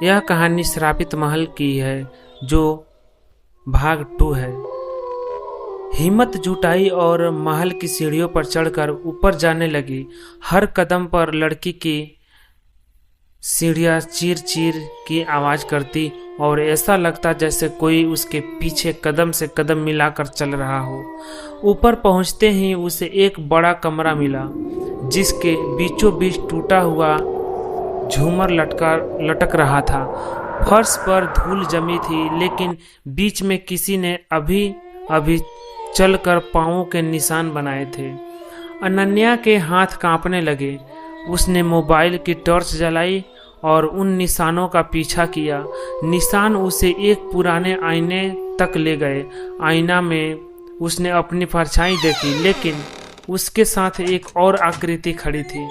यह कहानी श्रापित महल की है जो भाग 2 है। हिम्मत जुटाई और महल की सीढ़ियों पर चढ़कर ऊपर जाने लगी। हर कदम पर लड़की की सीढ़ियाँ चीर चीर की आवाज करती और ऐसा लगता जैसे कोई उसके पीछे कदम से कदम मिलाकर चल रहा हो। ऊपर पहुंचते ही उसे एक बड़ा कमरा मिला जिसके बीचों बीच टूटा हुआ झूमर लटक रहा था। फर्श पर धूल जमी थी, लेकिन बीच में किसी ने अभी अभी चलकर पांवों के निशान बनाए थे। अनन्या के हाथ कांपने लगे। उसने मोबाइल की टॉर्च जलाई और उन निशानों का पीछा किया। निशान उसे एक पुराने आईने तक ले गए। आईना में उसने अपनी परछाई देखी, लेकिन उसके साथ एक और आकृति खड़ी थी।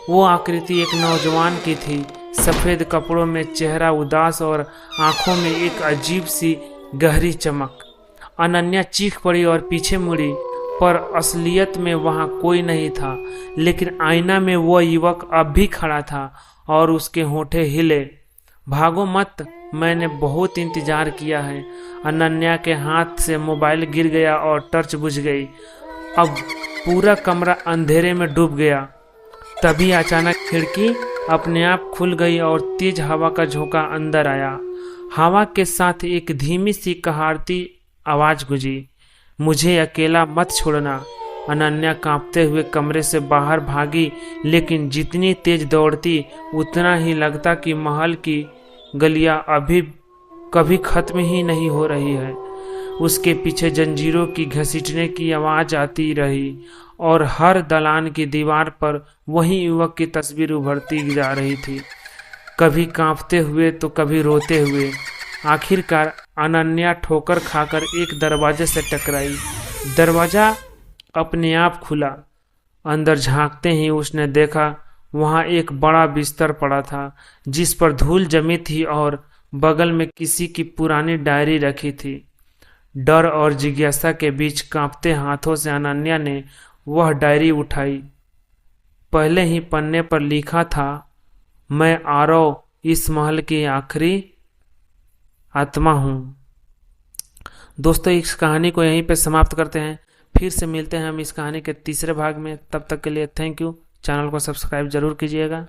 वो आकृति एक नौजवान की थी, सफ़ेद कपड़ों में, चेहरा उदास और आंखों में एक अजीब सी गहरी चमक। अनन्या चीख पड़ी और पीछे मुड़ी, पर असलियत में वहाँ कोई नहीं था। लेकिन आईना में वो युवक अब भी खड़ा था और उसके होंठे हिले। भागो मत, मैंने बहुत इंतजार किया है। अनन्या के हाथ से मोबाइल गिर गया और टॉर्च बुझ गई। अब पूरा कमरा अंधेरे में डूब गया। तभी अचानक खिड़की अपने आप खुल गई और तेज हवा का झोंका अंदर आया। हवा के साथ एक धीमी सी कहारती आवाज गूंजी, मुझे अकेला मत छोड़ना। अनन्या कांपते हुए कमरे से बाहर भागी, लेकिन जितनी तेज दौड़ती उतना ही लगता कि महल की गलियां अभी कभी खत्म ही नहीं हो रही है। उसके पीछे जंजीरों की घसीटने की आवाज आती रही और हर दलान की दीवार पर वही युवक की तस्वीर उभरती जा रही थी, कभी कांपते हुए तो कभी रोते हुए। आखिरकार अनन्या ठोकर खाकर एक दरवाजे से टकराई। दरवाजा अपने आप खुला। अंदर झांकते ही उसने देखा वहां एक बड़ा बिस्तर पड़ा था जिस पर धूल जमी थी और बगल में किसी की पुरानी डायरी रखी थी। डर और जिज्ञासा के बीच कांपते हाथों से अनन्या ने वह डायरी उठाई। पहले ही पन्ने पर लिखा था, मैं आरव इस महल की आखिरी आत्मा हूँ। दोस्तों, इस कहानी को यहीं पे समाप्त करते हैं। फिर से मिलते हैं हम इस कहानी के तीसरे भाग में। तब तक के लिए थैंक यू। चैनल को सब्सक्राइब जरूर कीजिएगा।